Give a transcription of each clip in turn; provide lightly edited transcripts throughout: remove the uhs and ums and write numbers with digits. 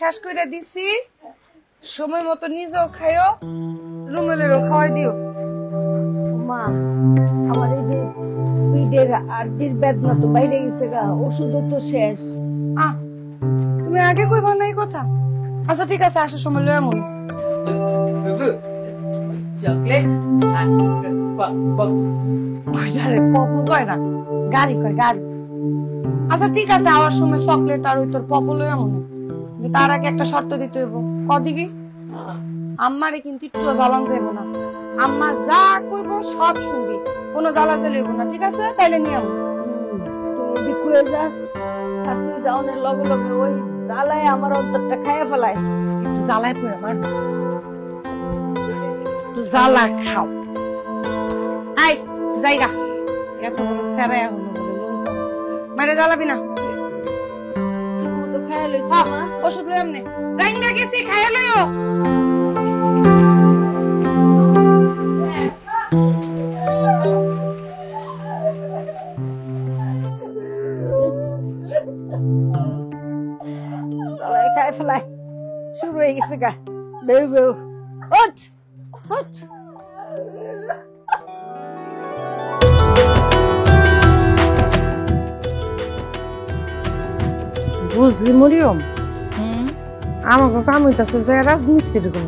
শেষ করে দিছি, সময় মতো নিজেও খাইও, রুমেলেরও খাওয়াই দিও। মা আমার এই যে পিঠের আড্ডির বেদনা তো বাইরে গেছে গা, ওষুধও তো শেষ। তুমি আগে কইবা না এই কথা? আচ্ছা ঠিক আছে, আসার সময় লয়ে মন চকলেট পপু কয় না, গাড়ি কয় গাড়ি। আচ্ছা ঠিক আছে, আওয়ার সময় চকলেট আর ওই তোর পপু লয়ে মন। তার আগে একটা শর্ত দিতে হইব। ক দিবি? আম্মারে কিন্তু একটু জ্বালান যাইব না, আম্মা যা কইব সব শুনবি, কোনো জ্বালা জ্বালি হইব না, ঠিক আছে? তাইলে নিয়ে আম। তুই এদিক করে যাস আর তুই যাওনের লগে লগে ওই জ্বালায় আমার অন্তরটা খাইয়া ফেলায়। একটু জ্বালায় পড়ে মার, একটু জ্বালা খাও। আই জায়গা এত বড় সেরায়া হলো মারে জ্বালাবি না। তো খাইয়া লইছি মা। ওষুধ লই আমনে রাইন্দা গেছি, খাইয়া লইও। জ্বালায় খাইয়া ফেলায় শুরু হয়ে গেছে গা। বেউ বেউ ওঠ ওঠ। বুঝলি মরিয়ম, আমাকে কাম হইতাছে যে রাজমিস্ত্রির কোন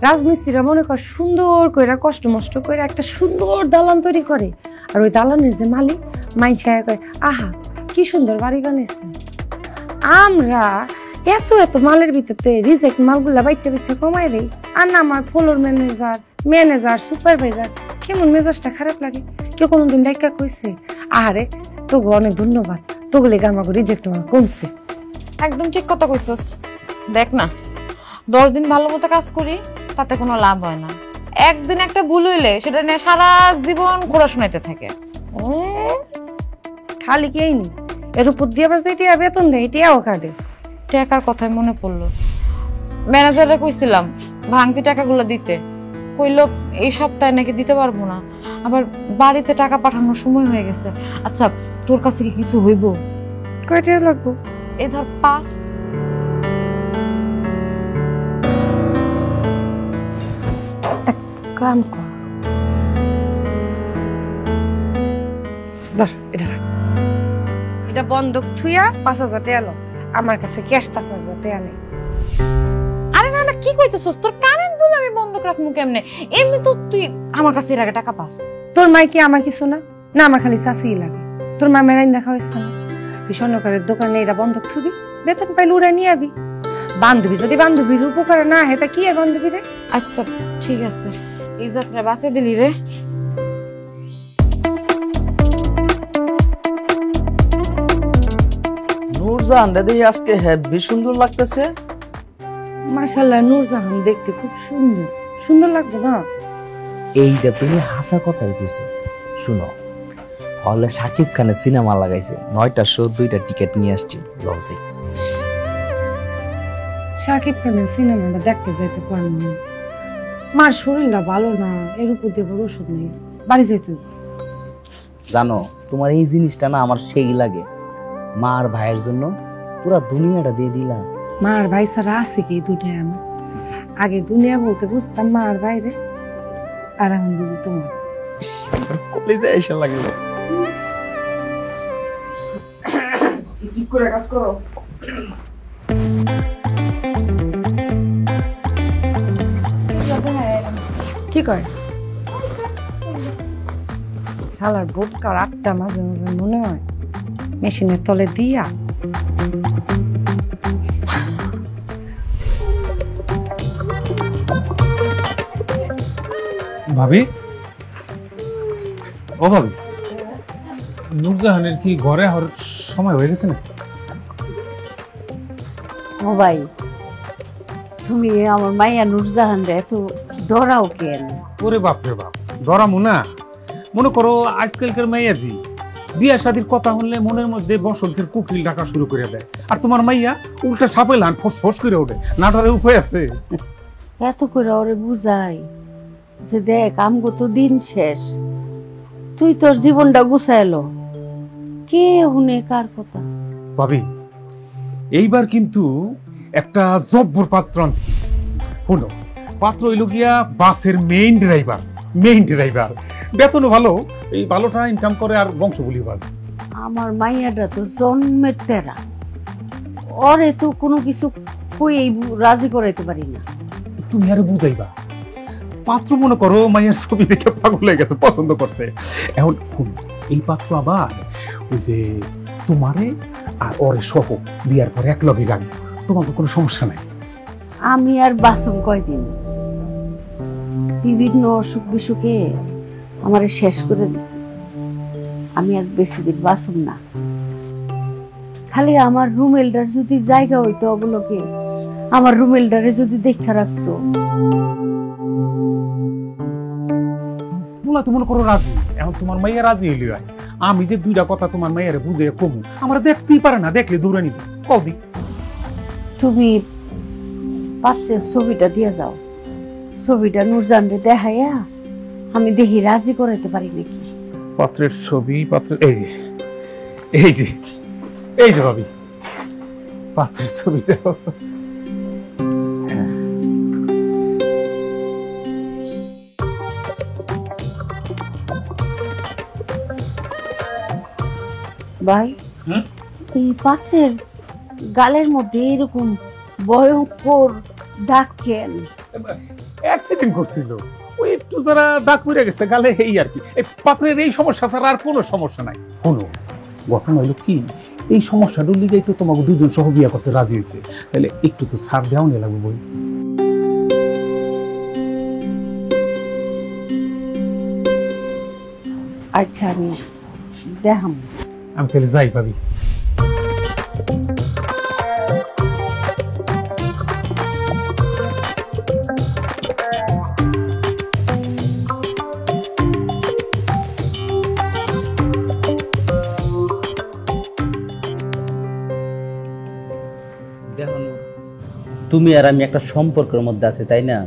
রাজমিস্ত্রিরা মনে কর সুন্দর কইরা কষ্ট মষ্ট কইরা একটা সুন্দর দালান তৈরি করে, আর ওই দালানের যে মালিক মাইনছায়া কয় আহা কি সুন্দর বাড়ি বানাইছে। আমরা এত এত মালের ভিতরে রিজেক্ট মালগুলা বাচ্চা বাচ্চা কমাই দেই, আর না আমার ফ্লোর ম্যানেজার সুপারভাইজার কেমন মেজাজটা খারাপ লাগে। কেউ কোনোদিন ডাইকা কইছে আহারে তোকে অনেক ধন্যবাদ, তোগুলো আমাকে রিজেক্ট কমছে। একদম ঠিক কথা কইছস। দেখ না, 10 দিন ভালো মতো কাজ করি তাতে কোনো লাভ হয় না, একদিন একটা ভুল হইলে সেটা নিয়ে সারা জীবন ঘোরা শোনাইতে থাকে। খালি কি আইনি এর উপর দিয়ে আবার যেটা বেতন দেয় এটাও কাটে। টাকার কথাই মনে পড়লো, ম্যানেজারে কইছিলাম ভাঙতি টাকাগুলো দিতে, কইলো এই সপ্তাহে নাকি দিতে পারবো না, আবার বাড়িতে টাকা পাঠানোর সময় হয়ে গেছে। আচ্ছা তোর কাছে কি কিছু হইব? কয়টা লাগবো? এই ধর 5। কাম কর, এটা বন্ধক থুইয়া 5,000 টাকা লো, আমার কাছে ক্যাশ 5,000 টাকা নেই। আরে না না কি কইতেছস, তোর কানের দুল আমি বন্ধক রাখমু কেমনে? এমনি তো তুই আমার কাছে এর আগে টাকা পাস। তোর মাই কি আমার কিছু না? না আমার খালি চাষি লাগে। তোর মা মেরাইন দেখা হয়েছে না? তুই স্বর্ণকারের দোকানে এরা বন্ধক থুবি, বেতন পাইলে উড়াই নিয়ে আবি। বান্ধবী যদি বান্ধবীর উপকারে না হেতা কি বান্ধবী রে? আচ্ছা ঠিক আছে, এই যাত্রা বাঁচে দিলি রে। নূরজাহান রে দেখি আজকে হেব্বি সুন্দর লাগতেছে। মাশাআল্লাহ, নূরজাহান দেখতে খুব সুন্দর, সুন্দর লাগছে না? এইটা তুমি হাসা কথাই কইছো। শুনো, হলে শাকিব খানের সিনেমা লাগাইছে, 9টার শো 2টা টিকিট নিয়ে আসছি, লজে। শাকিব খানের সিনেমাটা দেখতে যাইতে পারবো না, মার শরীরটা ভালো না, এর উপর দিয়ে বড় ওষুধ নেই, বাড়ি যাইতে। জানো তোমার এই জিনিসটা না আমার সেই লাগে, মা আর ভাইয়ের জন্য পুরা দুনিয়াটা দিয়ে দিলাম। মা আর ভাই ছাড়া আছে কি দুটাই আমার? আগে দুনিয়া বলতে বুঝতাম মা আর ভাইরে, আর এখন বুঝি তোমার। কলেজে এসে লাগলো। ঠিক করে কাজ করো। কি কয় শালার বোটকার আটটা মাঝে মাঝে মনে হয় মেশিনের তলে দিয়া। ভাবি, ও ভাবি, নূরজাহানের কি ঘরে হওয়ার সময় হয়ে গেছে না? ও ভাই, তুমি আমার মাইয়া নূরজাহান রে এত ডরাও কেন? ওরে বাপ রে বাপ, ডরামু না। মনে করো আজকালকার মাইয়াজি বিয়া শাদির কথা শুনলে মনের মধ্যে বসন্তের কুকিল ডাকা শুরু করে দেয়, আর তোমার মাইয়া উল্টা সাপে লান ফস ফস করে ওঠে, না ডরে উপায় আছে? এত করে ওরে বুঝাই যে দেখ আমগো তো দিন শেষ, তুই তোর জীবনটা গুছাইলো, কে হুনে কার কথা। ভাবি, এইবার কিন্তু একটা জব্বর পাত্র আনছি। শোনো, পাত্র হইল গিয়া বাসের মেইন ড্রাইভার, বেতনও ভালো, এই ভালোটা ইনকাম করে আর বংশগুলি ভালো। আমার মাইয়াটা তো জন্মের তেরা, ওরে তো কোনো কিছু কই রাজি করাইতে পারি না। তুমি আরে বুঝাইবা, পাত্র মনে করো মাইয়ার ছবি দেখে পাগল হয়ে গেছে, পছন্দ করছে। এখন শোনো, এই পাত্র আবার ওই যে তোমারে আর ওরে সহ বিয়ার পরে এক লগে রাখবো, তোমাকে কোনো সমস্যা নাই। আমি আর বাসুম কয়দিন, বিভিন্ন অসুখ বিসুখে আমারে শেষ করে দিছে। আমি আর বেশি দিন বাসুম না। খালি আমার রুমেলটার যদি জায়গা হইতো, অবলোকে আমার রুমেলটারে যদি দেখা রাখতো। তো মনে করো রাজি, এখন তোমার মাইয়া রাজি হইলি হয়। আমি যে দুইটা কথা তোমার মাইয়ারে বুঝে কমু, আমরা দেখতেই পারে না, দেখলে দৌড়ে নিব। কদি তুমি পাত্রের ছবিটা দিয়ে যাও, ছবিটা নুরজানরে দেখাইয়া আমি দেখি রাজি করাইতে পারি নাকি। পাত্রের ছবি, পাত্রের এই যে ভাবি, পাত্রের ছবি দেখো। ভাই, এই পাত্রের গালের মধ্যে এরকম ভয়ঙ্কর দাগ কেন? অ্যাক্সিডেন্ট করছিল, ওই একটু যারা দাগ পড়ে গেছে গালে, এই আর কি। এই পাত্রের এই সমস্যা ছাড়া আর কোনো সমস্যা নাই। কোনো ঘটনা হইলো কি, এই সমস্যাটা লিগেই তো তোমাকে দুজন সহ বিয়ে করতে রাজি হয়েছে, তাহলে একটু তো ছাড় দেওয়া নিয়ে লাগবে বই। আচ্ছা, আমি দেখাম। আমি তাহলে যাই ভাবি। দেখো তুমি আর আমি একটা সম্পর্কের মধ্যে আছি, তাই না?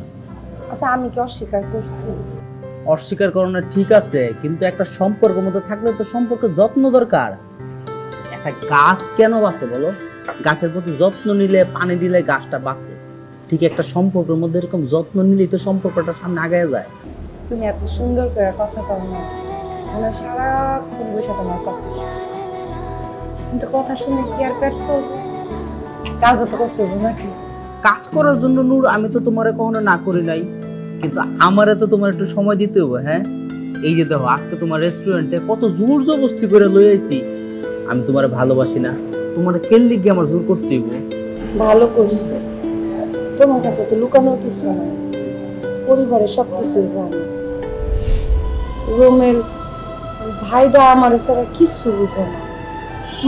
আচ্ছা, আমি কি অস্বীকার করছি? অস্বীকার করো না, ঠিক আছে, কিন্তু একটা সম্পর্কের মধ্যে থাকলে তো সম্পর্কের যত্ন দরকার। একটা গাছ কেন বাঁচে বলো? গাছের প্রতি যত্ন নিলে, পানি দিলে গাছটা বাঁচে। ঠিক একটা সম্পর্কের মধ্যে এরকম যত্ন নিলেই তো সম্পর্কটা সামনে আগায় যায়। তুমি এত সুন্দর করে কথা বলো না, আমরা সারাক্ষণ বসে তোমার কথা শুনি, কিন্তু কথা শুনে কি আর পেট চলবে? কাজও তো করতে হবে নাকি? কাজ করার জন্য নূর আমি তো তোমারে কখনো না করি নাই, কিন্তু আমারে তো তোমার একটু সময় দিতে হবে। হ্যাঁ, এই যে দেখো আজকে তোমার রেস্টুরেন্টে কত জোর জবরদস্তি করে লই আইছি। আমি তোমারে ভালোবাসি না, তোমারে কেল্লি গিয়ে আমার জোর করতে হইব। ভালো করছে, তোমার কাছে তো লুকানোর কিছু নাই, পরিবারের সবকিছুই জানে। রোমেল ভাইদা আমার ছাড়া কিছু বুঝে না,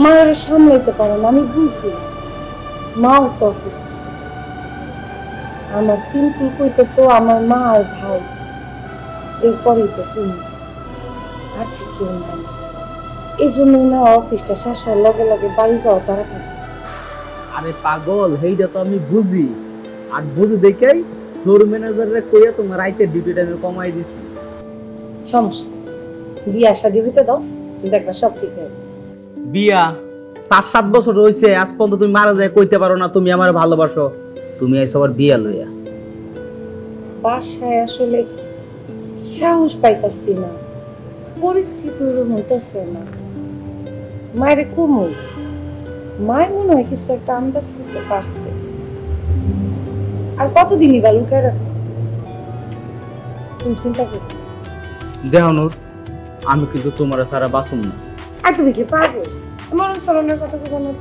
মায়ের সামলাইতে পারে না, আমি বুঝি। মাও তো অসুস্থ, আমার কিন্তু কইতে তো আমার মা আর ভাই, এরপরেই তো তুমি, আর কি কেউ নাই। এই জন্য না অফিসটা শেষ হওয়ার লগে লগে বাড়ি যাওয়া তাড়াতাড়ি। আরে পাগল, হেইটা তো আমি বুঝি, আর বুঝি দেখেই ফ্লোর ম্যানেজাররে কইয়া তোমার রাইতের ডিউটিটা আমি কমাই দিছি। সমস্যা, বিয়া শাদী হইতে দাও, দেখবা সব ঠিক হয়ে গেছে। বিয়া 5-7 বছর হইছে, আজ পর্যন্ত তুমি মারা যায় কইতে পারো না তুমি আমার ভালোবাসো। তুমি এই সবার বিয়া লইয়া বাসায় আসলে সাহস পাইতাছি না, পরিস্থিতি ওরকম হইতেছে না। মায়ের কোমল, মায়ের মনে হয় কিছু একটা আন্দাজ করতে পারছে। আর কতদিনই বা লুকায় রাখো? তুমি চিন্তা করো। দেহ নূর, আমি কিন্তু তোমার সারা বাসুম না। আর তুমি কি পারবে মরণ চলনের কথা কি জানো?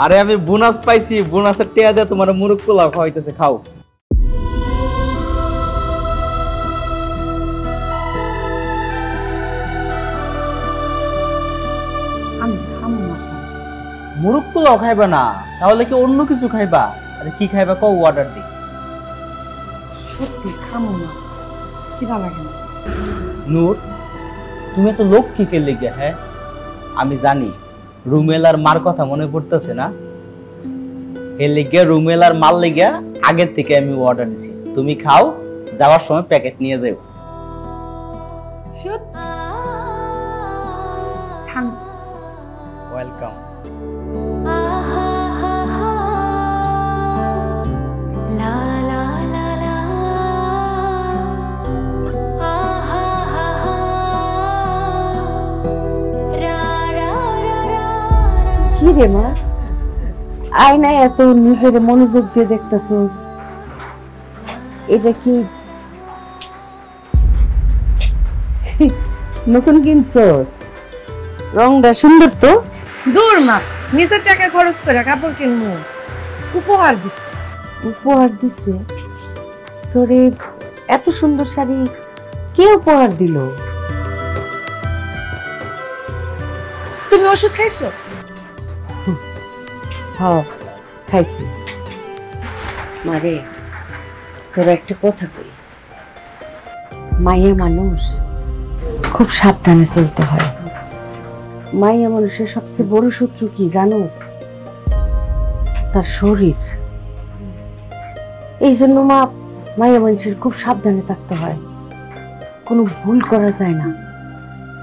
আরে আমি বোনাস পাইছি, বোনাসের টেয়া দিয়ে তোমার মুরগ পোলাও খাওয়াইতেছে, খাও। আমি খামো না। মুরগ পোলাও খাইবা না, তাহলে কি অন্য কিছু খাইবা? আরে কি খাইবা কও, অর্ডার দি। সত্যি খামো না, খিদা লাগে না। নূর, তুমি তো লক্ষ্মী কে লিগে? হ্যাঁ, আমি জানি রুমেল আর মার কথা মনে পড়তেছে না, এর লিগে রুমেল আর মাল লিগে আগের থেকে আমি অর্ডার দিছি। তুমি খাও, যাওয়ার সময় প্যাকেট নিয়ে যাও। সত্যি ঠান্ডা। ওয়েলকাম। কি রে মা, আয়নায় এত নিজের মনোযোগ দিয়ে দেখতেছস, এটা কি নতুন কিনছস? রংটা সুন্দর তো। দূর মা, নিজের টাকা খরচ করে কাপড় কিনবো, উপহার দিচ্ছে। উপহার দিছে? তোরে এত সুন্দর শাড়ি কে উপহার দিল? তুমি ওষুধ খাইছো? হ্যাঁ খাইছি। মারে তোর একটা কথা কই, মাইয়া মানুষ খুব সাবধানে চলতে হয়। মাইয়া মানুষের সবচেয়ে বড় শত্রু কি জানোস? তার শরীর। এই জন্য মা, মাইয়া মানুষের খুব সাবধানে থাকতে হয়, কোনো ভুল করা যায় না।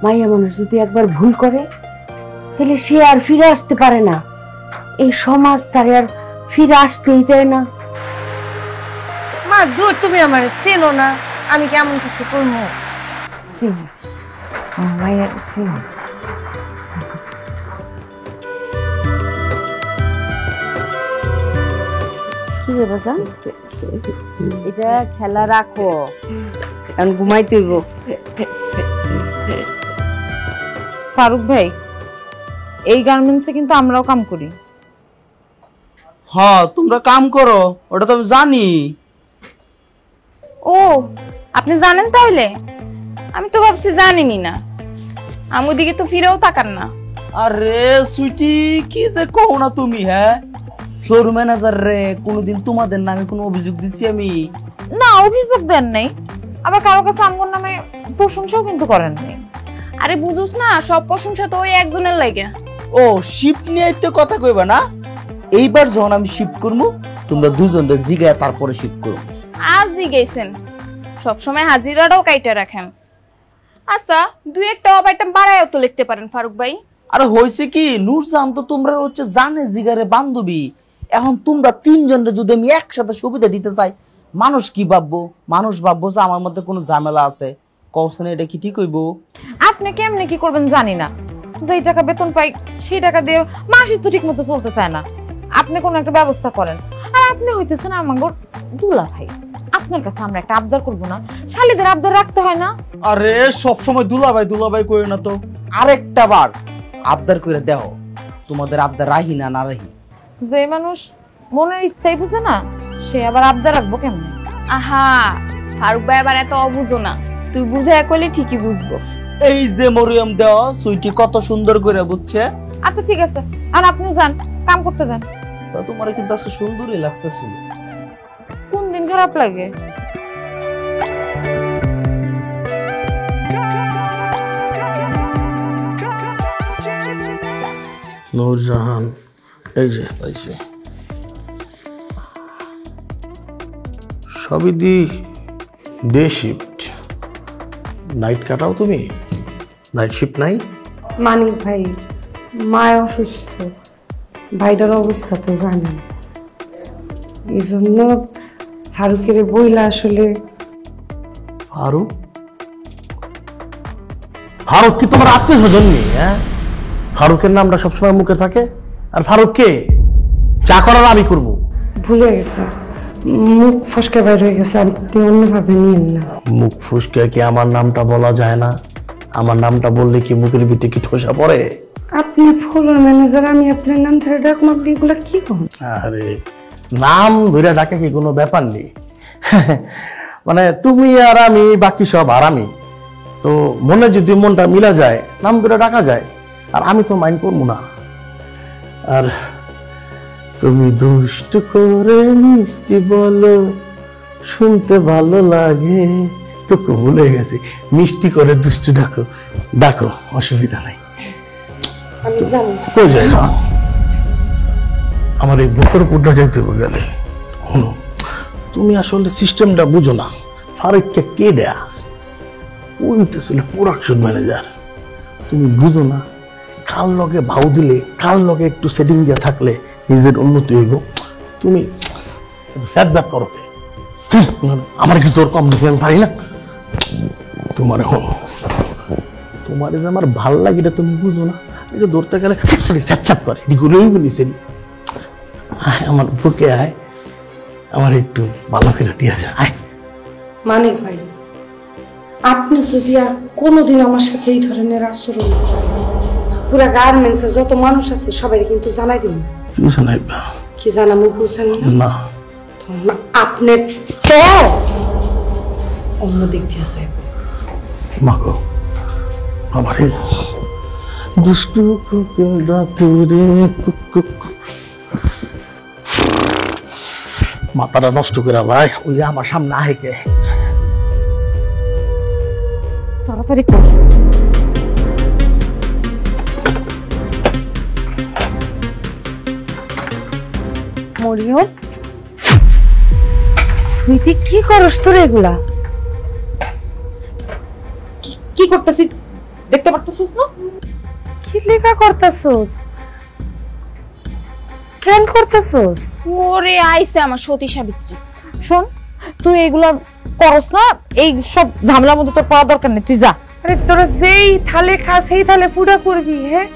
মাইয়া মানুষ যদি একবার ভুল করে তাহলে সে আর ফিরে আসতে পারে না। এই সমাজ তারে আর ফিরে আসতেই দেয় না। মা দূর, তুমি আমার চেনো না, আমি কেমন কিছু করবো? মাইয়া চিনি। কি রে বাজান, এটা খেলা রাখো, এখন ঘুমাইতে হইব। ফারুক ভাই, এই গার্মেন্টসে কিন্তু আমরাও কাম করি। হ্যাঁ, তোমরা কাম করো, ওটা তো আমি জানি। ও, আপনি জানেন তাহলে? আমি তো ভাবছি জানিনি না, আমার দিকে তো ফিরেও তাকান না। আরে সুইটি, কি যে কও না তুমি? হ্যাঁ, ফ্লোর ম্যানেজার রে কোনোদিন তোমাদের নামে কোনো অভিযোগ দিছি আমি? না, অভিযোগ দেন নাই, আবার কারো কাছে আমগোর নামে প্রশংসাও কিন্তু করেন নাই। আরে বুঝুস না, সব প্রশংসা তো ওই একজনের লাগে। ও, শিফট নিয়ে একটু কথা কইবা না? এইবার যখন আমি শিফট করবো, তোমরা দুজনরে জিগায় তারপরে শিফট করো। আর জিগেছেন, সবসময় হাজিরাটাও কাইটা রাখেন। আচ্ছা, দুই একটা অবাইটাম বাড়ায়ও তো লিখতে পারেন ফারুক ভাই। আরে হয়েছে কি, নূরজান তো তোমরা হচ্ছে জানে জিগারে বান্ধবী। এখন তোমরা তিনজনের যদি আমি একসাথে সুবিধা দিতে চাই, মানুষ কি ভাববো? মানুষ ভাববো যে আমার মধ্যে কোনো ঝামেলা আছে। কওছেন এটা কি ঠিক হইব? আপনি কেমনে কি করবেন জানি না, যেই টাকা বেতন পাই সেই টাকা দিয়ে মাসই তো ঠিক মতো চলতে চায় না। আপনি কোনো একটা ব্যবস্থা করেন। আর আপনি হইতেছেন আমাগোর দুলা ভাই, আপনার কাছে আমরা একটা আবদার করবো না? শালীদের আবদার রাখতে হয় না? আরে সবসময় দুলাভাই কই না তো, আরেকটা বার আবদার করে দেও। তোমাদের আবদার রাহি না না রাহি? যে মানুষ মনের ইচ্ছাই বুঝে না, সে আবার আবদার রাখবো কেমনে? আহা, ফারুক ভাই আবার এত অবুঝো না, তুই বুঝে কইলে ঠিকই বুঝবো। এই যে মরিয়ম দেও, সুইটি কত সুন্দর করে বুঝছে। আচ্ছা ঠিক আছে, আর আপনি যান, কাম করতে যান। তা তোমার কিন্তু আজকে সুন্দরই লাগতেছিল। কোন দিন খারাপ লাগে? নূরজাহান, এই যে পাইছে সবই দি ডে শিফট। নাইট কাটাও তুমি? নাইট শিফট নাই? মানিক ভাই, মায় অসুস্থ, ভাইটার অবস্থা তো জানেন, এই জন্য ফারুকের বইলা আসলে। ফারুক? ফারুক কি তোমার আত্মীয় স্বজন নেই? হ্যাঁ, ফারুকের নামটা সবসময় মুখে থাকে। আর ফারুক কে? যা করার আমি করবো। ভুলে গেছে, মুখ ফসকে বাইর হয়ে গেছে, আপনি অন্যভাবে নিয়েন না। মুখ ফুসকে কি আমার নামটা বলা যায় না? আমার নামটা বললে কি মুখের ভিতরে কি ঠোসা পড়ে? আপনি ফলোর ম্যানেজার, আমি আপনার নাম ধরে ডাকবো, আপনি এগুলো কি করেন? আরে নাম ধরে ডাকে কি কোনো ব্যাপার নেই। মানে তুমি আর আমি, বাকি সব আর আমি তো, মনে যদি মনটা মিলা যায় নাম ধরে ডাকা যায়, আর আমি তো মাইন্ড করবো না। আর তুমি দুষ্ট করে মিষ্টি বলো, শুনতে ভালো লাগে, তোকে ভুলে গেছি। মিষ্টি করে দুষ্টু ডাকো, ডাকো, অসুবিধা নাই। আমি জানি কই যায় না, আমার এই বুকের উপরটা যাইতে গেলে। হলো, তুমি আসলে সিস্টেমটা বুঝো না। ফারুককে কে দেয়া? ওই তো ছিল প্রোডাকশন ম্যানেজার। তুমি বুঝো না কার লগে ভাও দিলে, কার লগে একটু সেটিং দিয়ে থাকলে নিজের উন্নতি হইব। তুমি স্যাট ব্যাক করো কে? আমার কি জোর কম দেখে আমি পারি না? তোমার তোমার যে আমার ভাল লাগে এটা তুমি বুঝো না। এটা ধরতে গেলে স্যাপ করে এগুলোই বলিস। আমার বুকে আয়, আমার একটু ভালো করে দিয়া যায়। আয় মানিক ভাই, আপনি যদি আর কোনোদিন আমার সাথে এই ধরনের আচরণ করেন, পুরা গার্মেন্টসে যত মানুষ আছে সবাই কিন্তু জানাই দিন। কি জানাইবা? কি জানাবো বুঝছেন না? আপনার তেজ অন্য দিক দিয়ে আছে। মাগো আমার দুষ্টু মাথাটা নষ্ট করে ভাই, ওই যে আমার সামনে আহেকে। তাড়াতাড়ি কর। মরিয়ম, সুইটি কি করস তোর এগুলা? কি করতেছি দেখতে পারতেছিস না? কি লেখা করতেছস? কেন করতেছস? ওরে আইছে আমার সতী সাবিত্রী। শোন, তুই এগুলা করস না, এই সব ঝামেলার মধ্যে তোর পড়া দরকার নেই, তুই যা। আরে তোরা যেই থালে খাস সেই থালে পুরা করবি। হ্যাঁ,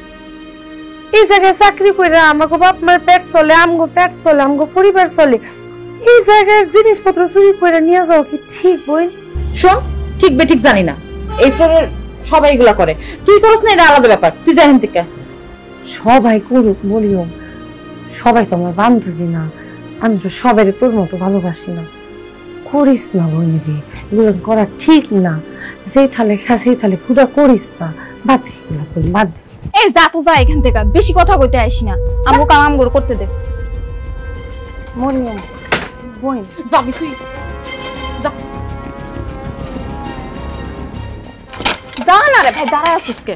এই জায়গায় চাকরি করে আমাকে বাপ মার পেট চলে, আমগো পেট চলে, আমগো পরিবার চলে। এই জায়গায় জিনিসপত্র চুরি করে নিয়ে যাও কি ঠিক বই? শোন, ঠিক বে ঠিক জানি না, এই ফ্লোরের সবাই এগুলা করে, তুই করস না এটা আলাদা ব্যাপার, তুই যা এখান থেকে। সবাই করুক বলিও, সবাই তো আমার বান্ধবী না, আমি তো সবাই তোর মতো ভালোবাসি না। করিস না বইনি, এগুলো করা ঠিক না। যেই থালে খা সেই থালে পুরা করিস না, বাদ দে এগুলো করি, বাদ দে। এই যা তো যা এখান থেকে, বেশি কথা কইতে আইস না। আমগো কাম আমগো করতে দে। মরিয়ম বই যাবি তুই, যা। যা না রে ভাই, দাঁড়ায় আসিস কে?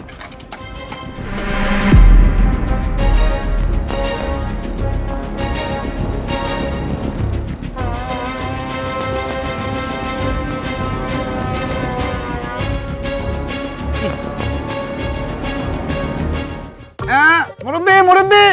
মুরব্বি মুরব্বি,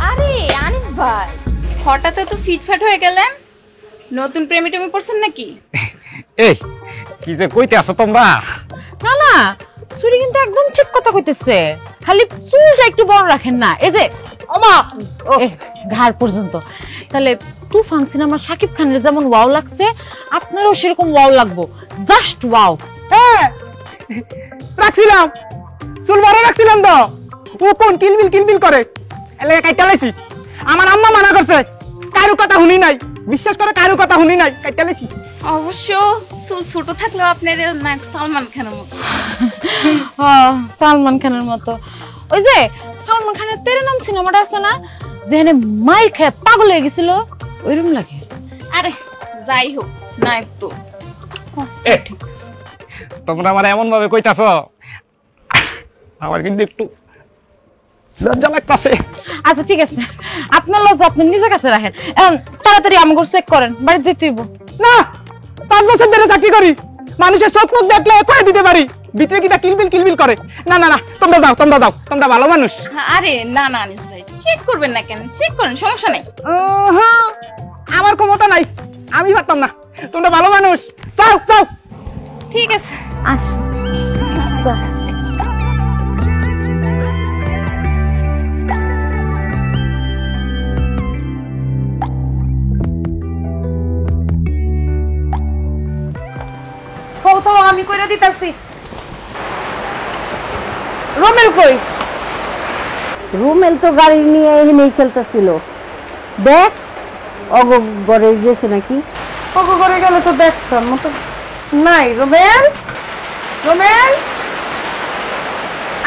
আরে আনিস ভাই, হঠাৎ তো ফিটফাট হয়ে গেলেন। নতুন প্রেমে টেমে পড়ছেন নাকি? এই কি যে কইতে আছো তোমরা? না না, সুরি কিন্তু একদম ঠিক কথা কইতেছে, খালি চুলটা একটু বড় রাখেন না, এই যে ওমা ঘাড় পর্যন্ত। তাহলে তুফান সিনেমার শাকিব খানের যেমন ওয়াও লাগছে, আপনারও সেরকম ওয়াও লাগবো, জাস্ট ওয়াও। হ্যাঁ রাখছিলাম, চুল বড় রাখছিলাম তো, ও কোন কিলবিল করে এলাকা কাইটা লাইছি। আমার আম্মা মানা করছে, কারো কথা শুনি নাই, বিশ্বাস করে কারো কথা শুনি নাই, কাইটা লাইছি। অবশ্য চুল ছোট থাকলেও আপনার নাক সালমান খানের মতো। সালমান খানের মতো। ওই যে সালমান খানের তেরে নাম সিনেমাটা আছে না, যেখানে মাই খেয়ে পাগল হয়ে গেছিল, ওইরকম লাগে। আরে যাই হোক না, একটু তোমরা আমার এমন ভাবে কইতাছ, আমার কিন্তু একটু লজ্জা লাগতাছে। আচ্ছা ঠিক আছে, আপনার লজ্জা আপনি নিজের কাছে রাখেন। এখন তাড়াতাড়ি আমাকে চেক করেন, বাড়িতে যেতে হইব। না, 5 বছর ধরে চাকরি করি, মানুষের চোখ মুখ দেখলে করে দিতে পারি, ভিতরে কিটা কিলবিল করে। না না না, তোমরা যাও, তোমরা ভালো মানুষ। আরে না না আনিস ভাই, চেক করবেন না কেন? চেক করেন, সমস্যা নেই। আমার ক্ষমতা নাই, আমি পারতাম না, তোমরা ভালো মানুষ। যাও ঠিক আছে, আস আচ্ছা। আমি কইরা দিতাছি। রমেল কই? রুমেল তো গাড়ি নিয়ে এখানেই খেলতেছিল। দেখ অগো ঘরে গেছে নাকি? ওগো ঘরে গেলে তো দেখতাম, মতো নাই। রমেল, রমেল,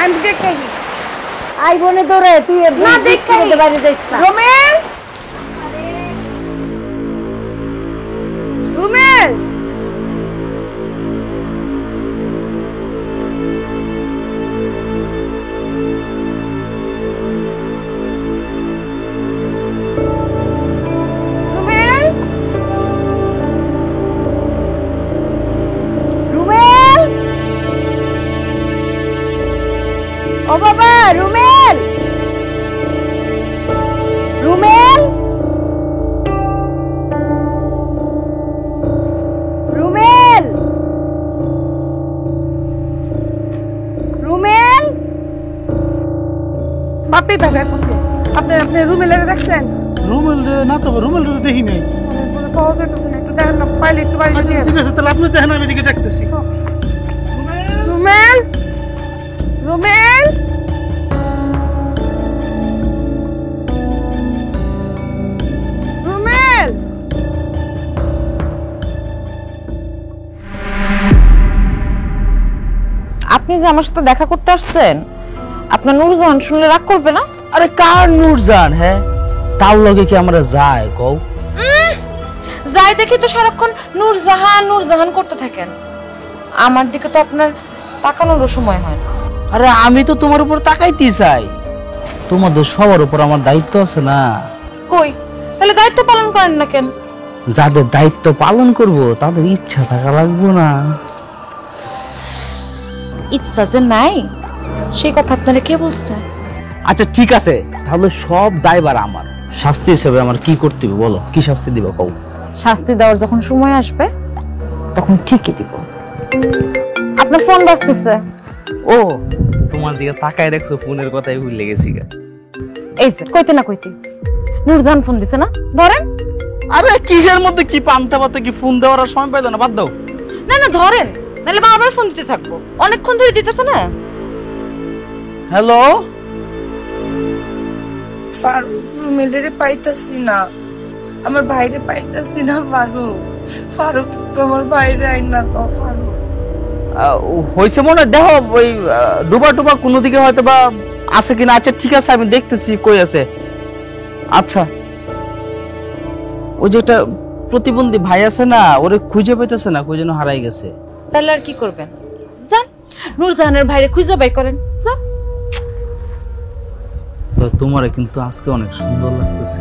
আমি দেখে আই বনে দৌড়ে তুই না দেখে বাইরে যাইস না। রমেল, রমেল আপনি বাসায় ফোন দিন। আপনি রুমেলে দেখছেন? রুমেল না তো, রুমেল দেখি নাই। কোনো পাওয়া যাইতেছে না, একটু দেখেন না, পাইলে একটু বাড়ি দিয়ে ঠিক আছে, তাহলে আপনি দেখেন, আমি এদিকে দেখতেছি। রুমেল, রুমেল, রুমেল। আপনি যে আমার সাথে দেখা করতে আসছেন, আপনার নূরজাহান শুনলে রাগ করবে না? আরে কার নূরজান? হ্যাঁ, তার লগে কি আমরা যায় কও? যাই দেখি তো সারাক্ষণ নূরজাহান নূরজাহান করতে থাকেন। আমার দিকে তো আপনার তাকানোরও সময় হয় না। আরে আমি তো তোমার উপর তাকাইতে চাই, তোমাদের সবার উপর আমার দায়িত্ব আছে না? কই, তাহলে দায়িত্ব পালন করেন না কেন? যাদের দায়িত্ব পালন করব তাদের ইচ্ছা থাকা লাগবে না? ইচ্ছা যে নাই সেই কথা আপনারা কে বলছে? আচ্ছা ঠিক আছে, তাহলে সব দায়ভার আমার। শাস্তি হিসেবে আমার কি করতে হবে বলো, কি শাস্তি দিবা কও? শাস্তি দেওয়ার যখন সময় আসবে তখন ঠিকই দিব। আপনার ফোন বাজতেছে। ও, তোমার দিকে তাকায় দেখছো, ফোনের কথাই ভুলে গেছি গা। এই যে কইতে না কইতে নূরজাহান ফোন দিছে না, ধরেন। আরে কিসের মধ্যে কি পান্তা পাতে, কি ফোন দেওয়ার আর সময় পাইলো না, বাদ দাও। না না ধরেন, নাহলে বারবার ফোন দিতে থাকবো, অনেকক্ষণ ধরে দিতেছে না। হ্যালো, ফারুক, রুমেলেরে পাইতাছি না, আমার ভাইরে পাইতাছি না। ফারুক, ফারুক একটু আমার বাইরে আইন না তো। ফারুক হয়েছে মনে হয়, দেখো ওই ডুবা টুবা কোনো দিকে হয়তো বা আছে কিনা। আচ্ছা ঠিক আছে, আমি দেখতেছি কই আছে। আচ্ছা, ওই যে একটা প্রতিবন্ধী ভাই আছে না, ওরে খুঁজে পাইতেছে না, কই যেন হারাই গেছে। তাহলে আর কি করবেন? যান নূরজাহানের ভাইরে খুঁজে বাই করেন, যান। তো তোমারে কিন্তু আজকে অনেক সুন্দর লাগতেছে।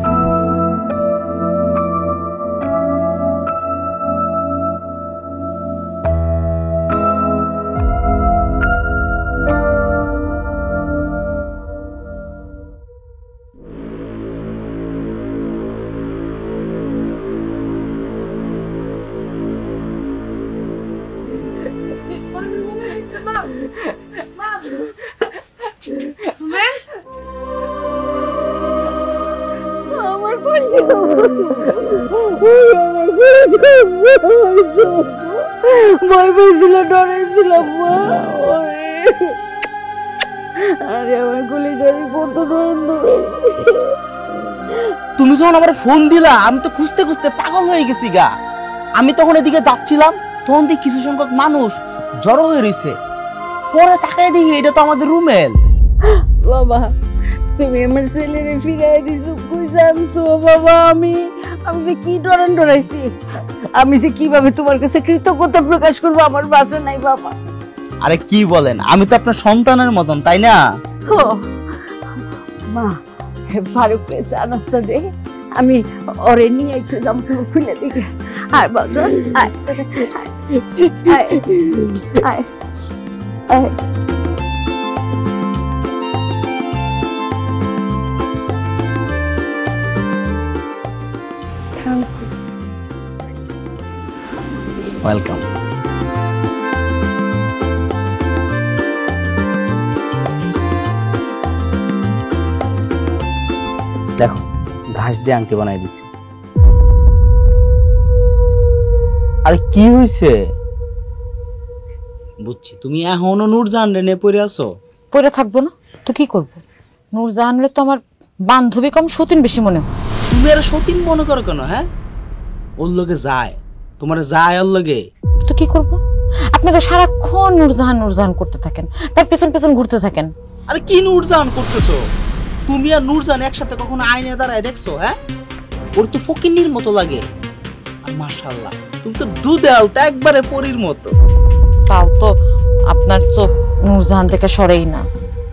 ভয় পেয়েছিল, ডরাইছিলাম মা। আরে আমার গুলি ধরে কত তুমি যখন আমার ফোন দিলা, আমি তো খুঁজতে খুঁজতে পাগল হয়ে গেছি গা। আমি তখন এদিকে যাচ্ছিলাম, তখন দেখি কিছু সংখ্যক মানুষ জড়ো হয়ে রয়েছে। পরে তাকাই দেখি এটা তো আমাদের রুমেল। বাবা, তুমি আমার ছেলেরে ফিরাই দিছো, কইছে আনছো বাবা। আমি যে কি ডরাইছি, আমি যে কিভাবে তোমার কাছে কৃতজ্ঞতা প্রকাশ করবো, আমার ভাষা নাই বাবা। আরে কি বলেন, আমি তো আপনার সন্তানের মতন, তাই না? ও মা, ফারুক পেয়েছে আনাস্তা দে, আমি ওরে নিয়ে একটু দাম খুলে দিকে। আয় বাবা, আয় আয় আয় আয়। ওয়েলকাম। দেখো, ঘাস দিয়ে আংটি বানাই দিছি। আরে কি হইছে? বুঝছি, তুমি এখনো নূরজাহান রে নিয়ে পড়ে আছো। পড়ে থাকবো না তো কি করব? নূরজাহানের তো আমার বান্ধবী কম সতীন বেশি মনে হয়। তুমি আর সতীন মনে করো কেন? হ্যাঁ, ওর লগে যায়, তোমার যায় ওর লগে। তো কি করব? আপনি তো সারাক্ষণ নূরজাহান নূরজাহান করতে থাকেন, তার পেছন পেছন ঘুরতে থাকেন। আরে কি নূরজাহান করতেছো? তুমি আর নূরজাহান একসাথে কখনো আয়নে দাঁড়ায় দেখছো? হ্যাঁ, ওর তো ফকিন্নির মতো লাগে। আর মাশাআল্লাহ, তুমি তো দুধে আলতা, একবারে পরীর মতো। তাও তো আপনার চোখ নূরজাহান থেকে সরেই না,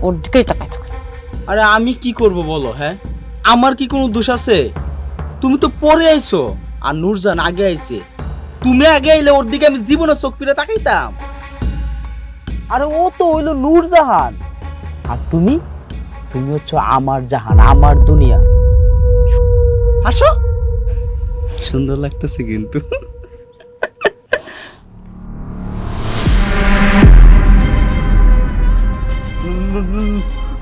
ওর দিকেই তাকায় থাকে। আরে আমি কি করব বলো? হ্যাঁ, আমার কি কোনো দোষ আছে? তুমি তো পরে আইছো, আর নূরজাহান আগে আইছে। তুমি আগে আইলে ওর দিকে আমি জীবনে চোখ ফিরে তাকাইতাম? আরে ও তো হইলো নূরজাহান, আর তুমি হচ্ছে আমার জাহান, আমার দুনিয়া। হাসো, সুন্দর লাগতেছে কিন্তু।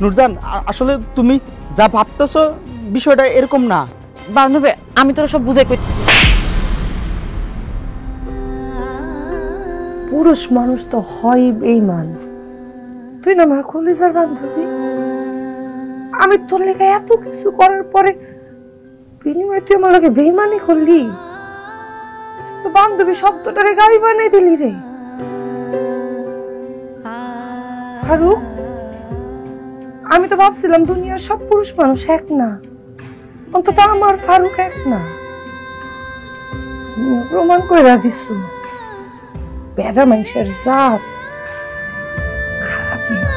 নুরজান আসলে তুমি যা ভাবতেছো বিষয়টা এরকম না। বান্ধবী আমি তোরা সব বুঝাই করতেছি। পুরুষ মানুষ তো হয় বেঈমান। তুই না আমার কলিজার বান্ধবী, আমি তোর লেগে এত কিছু করার পরে বিনিময়ে তুই আমার লগে বেঈমানি করলি। তো বান্ধবী শব্দটারে গাড়ি বানিয়ে দিলি রে। ফারুক, আমি তো ভাবছিলাম দুনিয়ার সব পুরুষ মানুষ এক না, অন্তত আমার ফারুক এক না। প্রমাণ করে দিস বেড়া মানুষের জাত খারাপ না।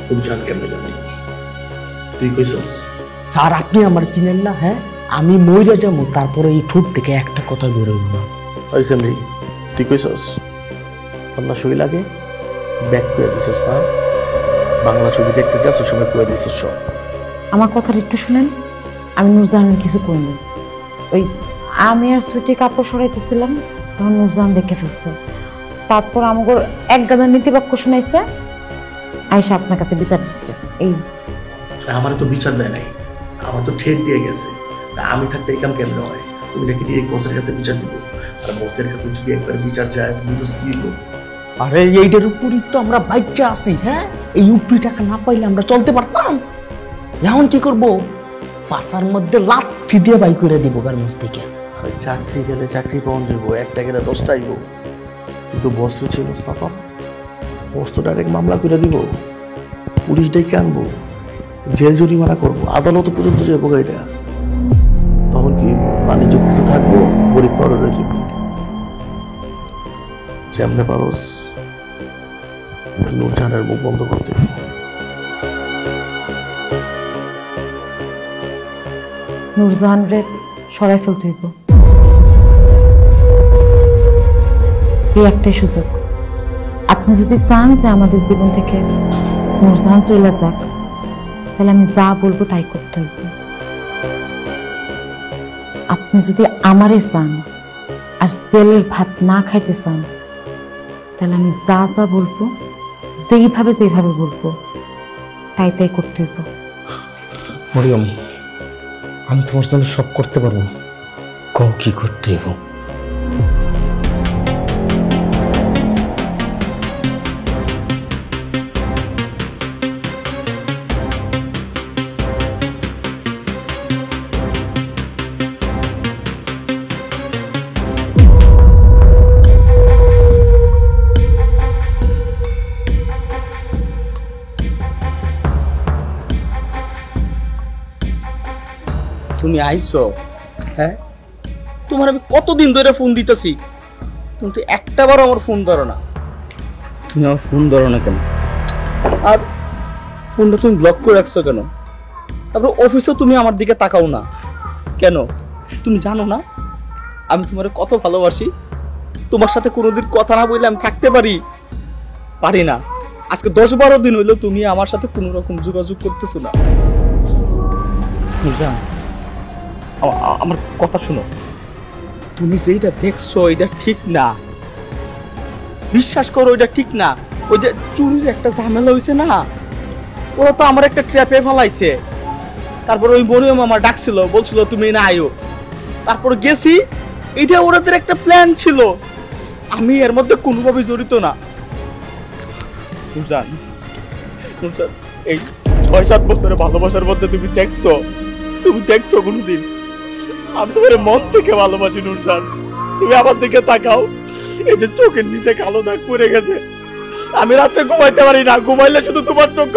তুমি জান কেমনে জানি তুই কইছস? স্যার আপনি আমার চিনেন না? হ্যাঁ, আমি মইরা যাবো তারপরে এই ঠোঁট থেকে একটা কথা বেরোইব না। ওই সেমরি তুই কইছস? না শুই লাগে ব্যাক করে দিছস না? বাংলা ছবি দেখতে যাস ওই সময় করে দিছস সব। আমার কথাটা একটু শুনেন, আমি নুরজাহানের কিছু করিনি। ওই আমি আর সুইটি কাপড় সরাইতেছিলাম, তখন নুরজাহান দেখে ফেলছে। তারপর আমাকে এক গাদা নীতিবাক্য শুনাইছে, আয়সা আপনার কাছে বিচার দিচ্ছে। এই আমার তো বিচার দেয় নাই, আমার তো ঠেট দিয়ে গেছে। আমি থাকতে এই কাম কেমন হয়? তুমি নাকি দিয়ে বসের কাছে বিচার দিব, আর বসের কাছে যদি একবার বিচার যায় তুমি তো স্কিল। আরে এইটার উপরই তো আমরা বাচ্চা আছি। হ্যাঁ, এই উপরি টাকা না পাইলে আমরা চলতে পারতাম। এখন কি করব? পাশার মধ্যে লাথি দিয়ে বাই করে দিব গার্মেন্টস থেকে। চাকরি গেলে চাকরি পাওয়া যাবো, একটা গেলে 10টা আইব, কিন্তু বস ছিল না তো। বস তো ডাইরেক্ট মামলা করে দিব, পুলিশ ডেকে আনবো, জেল জরিমানা করবো, আদালত পর্যন্ত যাবো গাড়িটা। তখন কি বাণিজ্য কিছু থাকবো? গরিব পাড়ো রেখে যেমনে পারস নূরজাহানের মুখ বন্ধ করতে। নুরজাহান রে সরাই ফেলতে হইব। এই একটাই সুযোগ। আপনি যদি চান যে আমাদের জীবন থেকে নুরজাহান চলে যাক, তাহলে আমি যা বলবো তাই করতে হইব। আপনি যদি আমারে চান আর জেলের ভাত না খাইতে চান, তাহলে আমি যা যা বলবো, যেইভাবে বলবো তাই তাই করতে হইব। মরিয়ম, আমি তোমার জন্য সব করতে পারবো, কও কি করতে হইব। তুমি আইছো? হ্যাঁ, তোমার আমি কতদিন ধরে ফোন দিতেছি, তুমি তো একটাবারও আমার ফোন ধরো না। তুমি আমার ফোন ধরো না কেন? আর ফোনটা তুমি ব্লক করে রাখছো কেন? তারপর অফিসেও তুমি আমার দিকে তাকাও না কেন? তুমি জানো না আমি তোমার কত ভালোবাসি? তোমার সাথে কোনোদিন কথা না বললে আমি থাকতে পারি না। আজকে 10-12 দিন হইলো তুমি আমার সাথে কোনো রকম যোগাযোগ করতেছো না। বুঝলাম, আমার কথা শুনো, তুমি যেটা দেখছো এটা ঠিক না, বিশ্বাস করো এটা ঠিক না। ওই যে চুরির একটা ঝামেলা হয়েছে না, ওরা তো আমার একটা ট্র্যাপে ফেলাইছে। তারপর ওই মরিয়ম আমার ডাকছিল, বলছিল তুমি না আয়ো। তারপর গেছি, এটা ওদের একটা প্ল্যান ছিল, আমি এর মধ্যে কোনোভাবে জড়িত না। বুঝান, এই 6-7 বছরের ভালোবাসার মধ্যে তুমি দেখছো কোনোদিন আমি তোমার মন থেকে ভালোবাসি? নুরজান, তুমি আমার দিকে তাকাও, এই যে চোখের নিচে কালো দাগ পড়ে গেছে, আমি রাতে ঘুমাইতে পারি না, ঘুমাইলে শুধু তোমার চোখ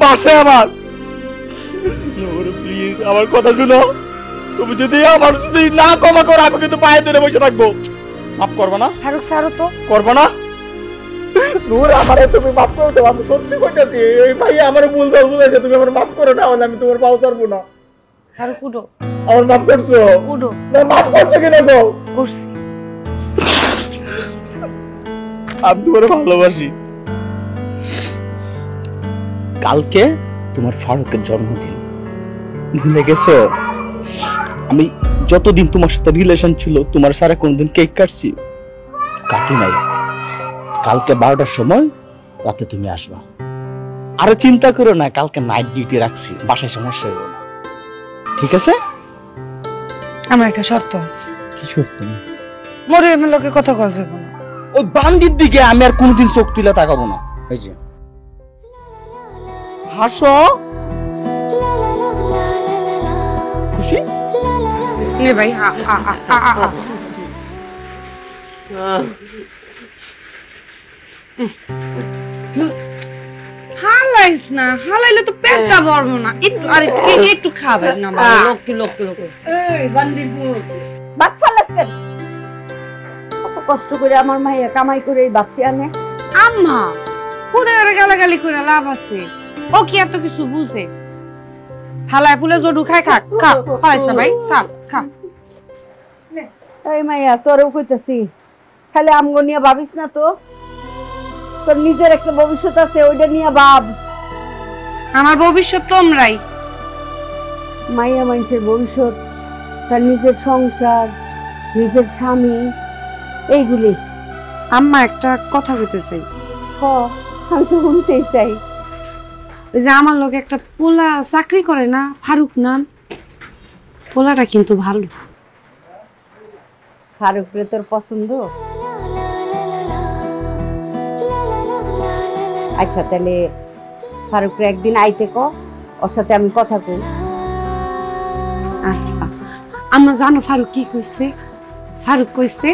বাসে আমার। প্লিজ আমার কথা শুনো, তুমি যদি আমার যদি না ক্ষমা করো আমি কিন্তু পায়ে ধরে বসে থাকবো। মাফ করবো না? ফারুক ছাড়ো তো। করবো না? নূর, আমারে তুমি মাফ করে দেবো, আমি সত্যি কইতাছি। এই ভাই আমার ভুল বলেছে, তুমি আমার মাফ করো না, আমি তোমার পাও ছাড়বো না। ফারুক উঠো। আমার মাফ করছো? উঠো। না, মাফ করছো কিনা গো? করছি। আমি তোমার ভালোবাসি। কালকে তোমার ফারুকের জন্মদিন, ভুলে গেছো? আমি যতদিন তোমার সাথে রিলেশন ছিল, তোমার সারা কোনদিন কেক কাটছি? কাটি নাই। কালকে 12টার সময় রাতে তুমি আসবা। আরে চিন্তা করো না, কালকে নাইট ডিউটি রাখছি, বাসায় সমস্যা হইব না, ঠিক আছে? আমার একটা শর্ত আছে। কি সত্যি? মরিয়মের লোকে কথা কওয়া যাবে না। ওই বান্দির দিকে আমি আর কোনোদিন চোখ তুলে তাকাবো না। এই যে হাসো, খুশি? নে ভাই, হালাইস না, হালাইলে তো পেটটা ভরবো না। একটু আর একটু খাবেন না বাবা, লোকে এই বান্দিপুর ভাত ফালাস কেন? কত কষ্ট করে আমার মাইয়া কামাই করে এই ভাতটি আনে। আম্মা খুদে গালাগালি করে লাভ আছে? ও কি এত কিছু বুঝে? হালায় ফুলে জডু খায়, খা খা, হালাইস না ভাই, খা খা। এই মাইয়া তোরও কইতাছি, খালি আমগো নিয়ে ভাবিস না তো, তোর নিজের একটা ভবিষ্যৎ আছে, ওইটা নিয়ে ভাব। আমার ভবিষ্যৎ তোমরাই। মাইয়া মানুষের ভবিষ্যৎ তার নিজের সংসার, নিজের স্বামী, এইগুলি। আম্মা একটা কথা কইতে চাই। আমি তো শুনতেই চাই। ওই যে আমার লোক একটা পোলা চাকরি করে না, ফারুক নাম, পোলাটা কিন্তু ভালো। ফারুকরে তোর পছন্দ? আচ্ছা তাহলে ফারুকরে একদিন আইতে ক, ওর সাথে আমি কথা কই। আচ্ছা আম্মা জানো ফারুক কি কইছে? ফারুক কইছে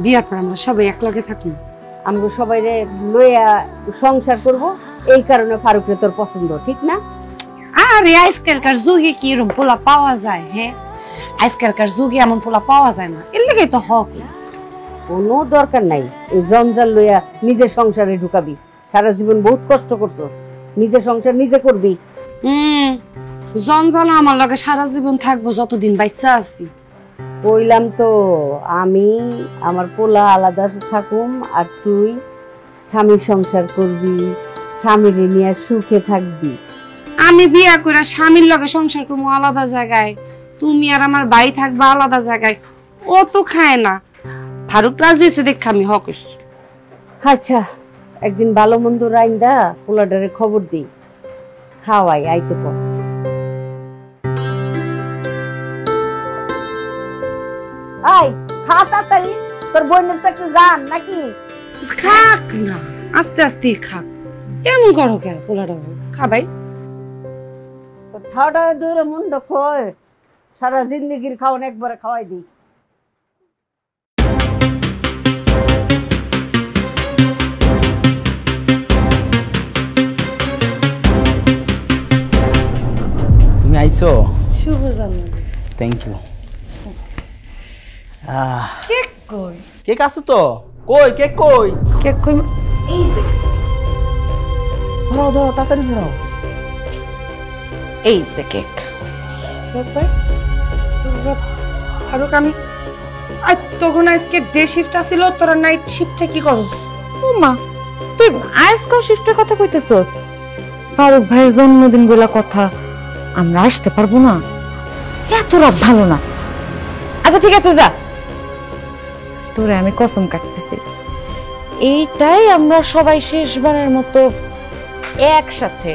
বিয়ার পর আমরা সবাই একলগে থাকি, আমরা সবাই লইয়া সংসার করব, এই কারণে ফারুকরে তোর পছন্দ, ঠিক না? আরে আজকালকার যুগে কি এরকম পোলা পাওয়া যায়? হ্যাঁ, আজকালকার যুগে এমন পোলা পাওয়া যায় না, এর লেগে তো হক হইছে। কোনো দরকার নাই এই জঞ্জাল লইয়া নিজের সংসারে ঢুকাবি। সারা জীবন বহুত কষ্ট করছস, নিজের সংসার নিজে করবি। জঞ্জাল আমার লগে সারা জীবন থাকবো যতদিন বাইচ্চা আছি। কইলাম তো আমি আমার পোলা আলাদা থাকুম, আর তুই স্বামীর সংসার করবি, স্বামীর নিয়ে সুখে থাকবি। আমি বিয়া করে স্বামীর লগে সংসার করবো আলাদা জায়গায়, তুমি আর আমার ভাই থাকবা আলাদা জায়গায়, ও তো খায় না। ফারুক রাজি আছে দেখ আমি হক হইছি। আচ্ছা একদিন ভালো মন্দ রাইন্দা পোলাডারে খবর দিই, খাওয়াই আইতে পর। আই খা তাড়াতাড়ি, তোর বোনের তো একটু জান নাকি? খাক না, আস্তে আস্তে খাক, এমন করো কেন? পোলাটা খা ভাই। খাওয়াটা দূরে মুন্ড খোয়, সারা জিন্দগির খাওয়ান একবারে খাওয়াই দিই। তুমি আইছো? শুভ জন্মদিন। Thank you. কেক কই? কেক আছে তো। কই কেক কই? কেক কই? এই যে ধরো ধরো, তাড়াতাড়ি ধরো। এই যে কেক। ফারুক আমি আজ তখন আজকে ডে শিফট আছিল, তোরা নাইট শিফটে কি করছ? ও মা, তুই আজকাল শিফটের কথা কইতেছস? ফারুক ভাইয়ের জন্মদিন বলে কথা, আমরা আসতে পারবো না, এত রাত ভালো না। আচ্ছা ঠিক আছে যা, তোরে আমি কসম কাটতেছি, এইটাই আমরা সবাই শেষবারের মতো একসাথে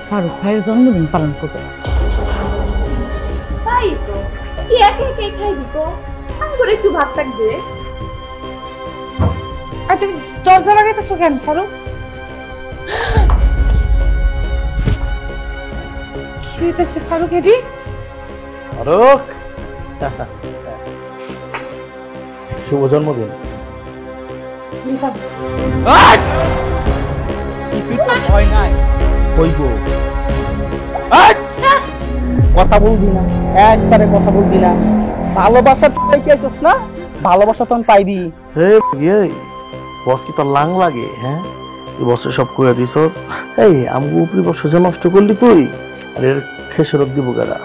ফারুক ভাইয়ের জন্মদিন পালন করবো। তাই তো, কি একে একে খাইবি তো? আমি করে একটু ভাত থাকবে। আর তুমি দরজা লাগাইতেছো কেন ফারুক? কি হইতেছে ফারুক? এদি ফারুক, শুভ জন্মদিন। কিছুই তো ভয় নাই, হইব। কথা বলবি না, একবারে কথা বলবি না। ভালোবাসা চাইতেছিস না, ভালোবাসা তখন পাইবি। হে বস কি তোর লাং লাগে? হ্যাঁ, তুই বসে সব করে দিছস। এই আমগো উপরি বস যে নষ্ট করলি তুই, আর এর খেসরত দিব গারা।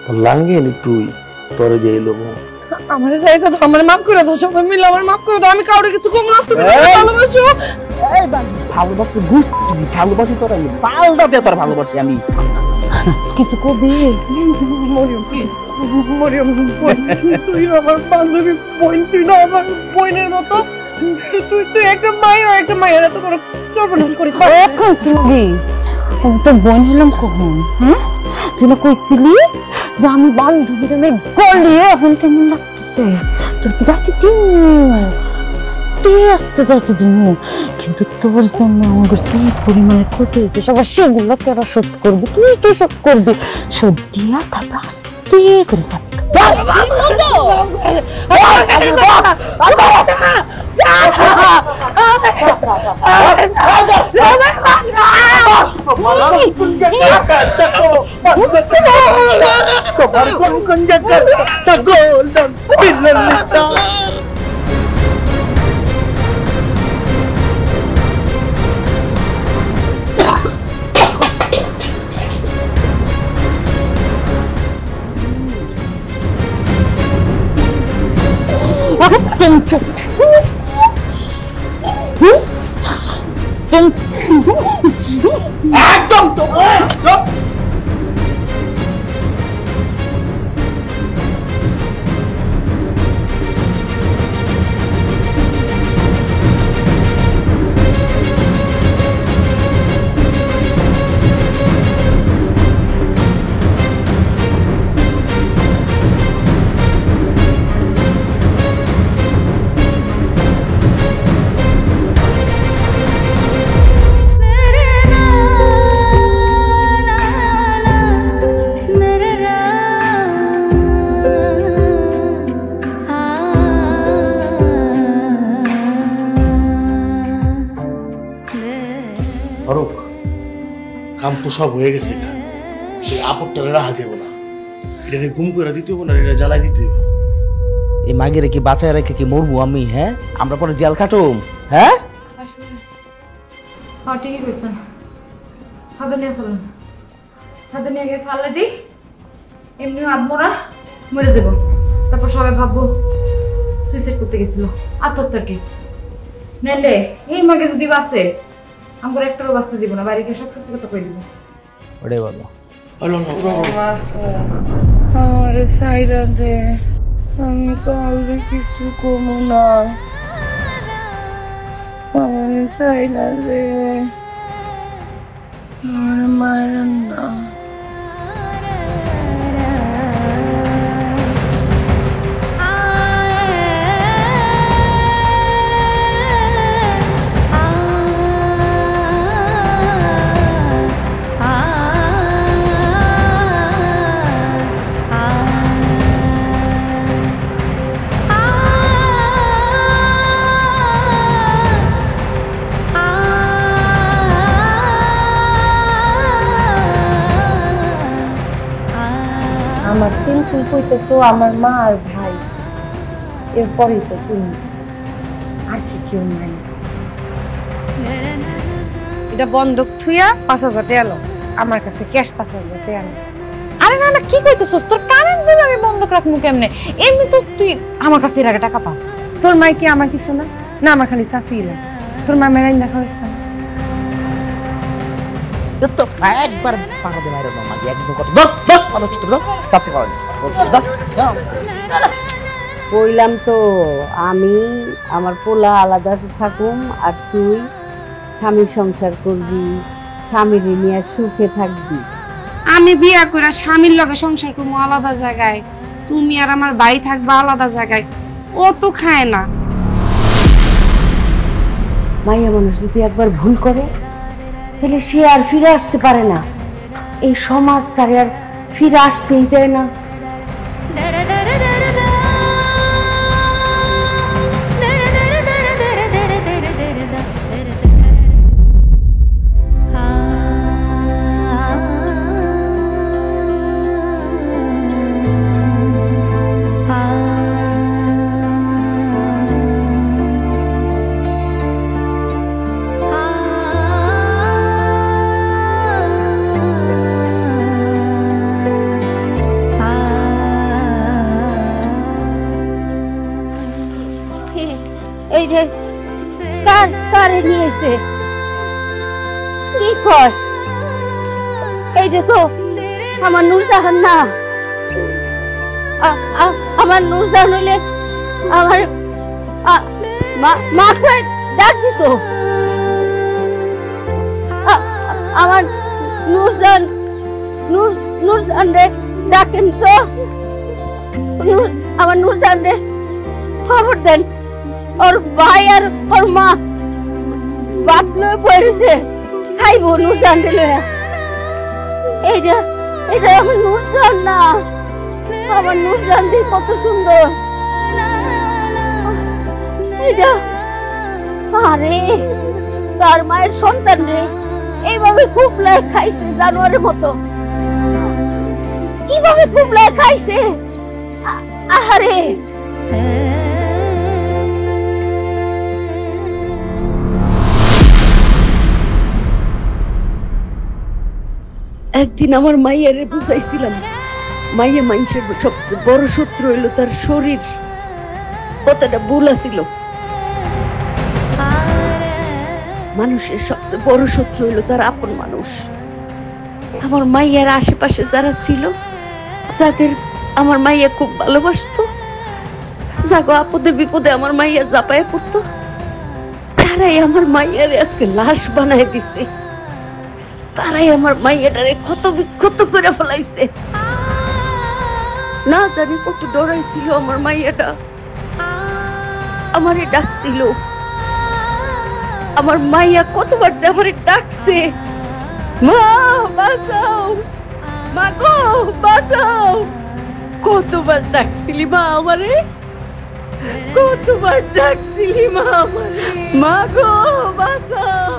তোর লাঙ্গে নি তুই, তোরে দিয়ে এলো। আমার জায়গা দাও, আমার মাফ করে দাও, সবাই মিলে আমার মাফ করে দাও। আমি কাউরে কিছু কম না, তুমি আমাকে ভালোবাসো। ভালোবাসি ভালোবাসি তোর আমি পাল্টাতে তোর ভালোবাসি আমি। কিছু কবি মরিয়ম, প্লিজ মরিয়ম, তুই আমার বান্ধবী বোন, তুই না আমার বোনের মতো। তুই একটা মায়ের এত বড় সর্বনাশ করিস। তোর বোন হলাম কখন? হ্যাঁ, তুই না কইছিলি যে আমি বান্ধবীর গলিয়ে এখন কেমন লাগতেছে? তোর তো যাইতে দিন, আস্তে যাইতে দিন, কিন্তু তোর জন্য আমার সেই পরিমাণের ক্ষতি হয়েছে, সবার সেগুলো তোরা শোধ করবি। তুই তো শোধ করবি, শোধ দিয়া তারপর আস্তে করে যাবি। একদম তো ফারুক, কাম তো সব হয়ে গেছে না, এই আপদটা রাহা দেব না, এটা গুম করে দিতে হবো না, এটা জ্বালাই দিতে হবো। এই মাগে রেখে বাঁচায় রেখে কি মরবো আমি? হ্যাঁ, আমরা পরে জেল কাটুম। হ্যাঁ, ঠিকই কইছেন, ছাদে নিয়ে চলেন, ছাদে নিয়ে গিয়ে ফাল্লা দিই, এমনি আত্মরা মরে যাব, তারপর সবাই ভাববো সুইসাইড করতে গেছিল, আত্মহত্যার কেস। নাইলে এই মাগে যদি বাঁচে আমার একটারও বাঁচতে দিব না, বাইরে গিয়ে সব সত্যি কথা কই দিব। ওটাই বলো। আমার সাইরা দে, আমি কাউরে কিছু কমু না। আমার সাইরা দে, আমার মায়ের না। আমার তিন ফুল কইতে তো আমার মা আর ভাই, এরপরেই তো তুমি, আর কি কেউ নাই। এটা বন্ধক থুইয়া 5,000 টাকা এলো আমার কাছে, ক্যাশ 5,000 টাকা আনো। আরে না না, কি কইতেছস? তোর কারেন্ট বিল আমি বন্ধক রাখমু কেমনে? এমনি তো তুই আমার কাছে এর আগে টাকা পাস। তোর মাই কি আমার কিছু না? না, আমার খালি চাষি লাগে। তোর মা মেরাইন দেখা হয়েছে না? তো একবার পাকাতে মাইরো না মাগে, একদম কথা ধর ধর কথা চিত্র ধর সাথে করেন। কইলাম তো আমি আমার পোলা আলাদা থাকুম, আর তুই স্বামী সংসার করবি, স্বামীর নিয়ে সুখে থাকবি। আমি বিয়া করে স্বামীর লগে সংসার করবো আলাদা জায়গায়, তুমি আর আমার ভাই থাকবা আলাদা জায়গায়, ও তো খায় না। মাইয়া মানুষ যদি একবার ভুল করে তাহলে সে আর ফিরে আসতে পারে না, এই সমাজ তারে আর ফিরে আসতেই দেয় না। কারে নিয়েছে? কি কয়? এইটা তো আমার নূরজাহান না। আমার নূরজাহান হইলে আমার মা কয় ডাক দিত। আমার নূরজাহান নূরজাহান রে ডাকেন তো। আমার নূরজাহান রে খবর দেন। ওর ভাই আর ওর মা বাপ লয়ে পড়েছে, খাইবো নূরজাহান রে লয়া। এইটা এটা আমার নূরজাহান না। আমার নূরজাহান দি কত সুন্দর। এইটা আরে তার মায়ের সন্তান রে এইভাবে কুপলায় খাইছে জানোয়ারের মতো। কিভাবে কুপলায় খাইছে? আরে একদিন আমার মাইয়ারে বুঝাইছিলাম, মাইয়া মানুষের সবচেয়ে বড় শত্রু হইল তার শরীর। কথাটা ভুল ছিল। মানুষের সবচেয়ে বড় শত্রু হইল তার আপন মানুষ। আমার মাইয়ার আশেপাশে যারা ছিল, যাদের আমার মাইয়া খুব ভালোবাসতো, যাগো আপদে বিপদে আমার মাইয়া জাপায় পড়তো, তারাই আমার মাইয়ারে আজকে লাশ বানায় দিছে। তারাই আমার মাইয়াটারে ক্ষত বিক্ষত করে ফেলাইছে। না জানি কত ডরাইছিল আমার মাইয়াটা। আমারে ডাকছিল। আমার মাইয়া কতবার যে আমারে ডাকছে, মা বাঁচাও, মা গো বাঁচাও। কতবার ডাকছিলি মা আমারে, কতবার ডাকছিলি মা আমারে, মা গো বাঁচাও,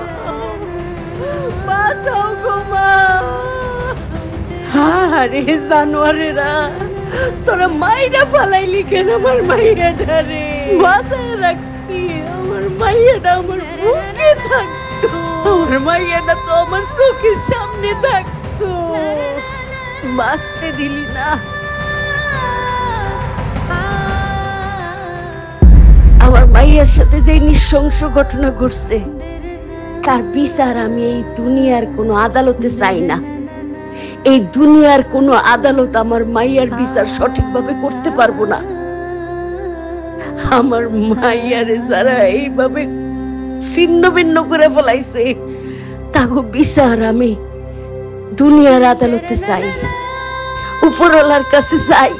বাঁচাও গো মা। আরে জানোয়ারেরা, তোরা মাইরা ফালাইলি কেন আমার মাইয়াটা রে? বাঁচায় রাখতি, আমার মাইয়াটা আমার বুকে থাকতো। আমার মাইয়াটা তো আমার চোখের সামনে থাকতো, বাঁচতে দিলি না। আমার মাইয়ার সাথে যে নৃশংস ঘটনা ঘটছে, তার বিচার আমি এই দুনিয়ার কোনো আদালতে চাই না। এই দুনিয়ার কোনো আদালত আমার মাইয়ার বিচার সঠিকভাবে করতে পারবো না। আমার মাইয়ারে যারা এইভাবে ছিন্ন ভিন্ন করে ফেলাইছে, তাগো বিচার আমি দুনিয়ার আদালতে চাই, উপরওয়ালার কাছে চাই।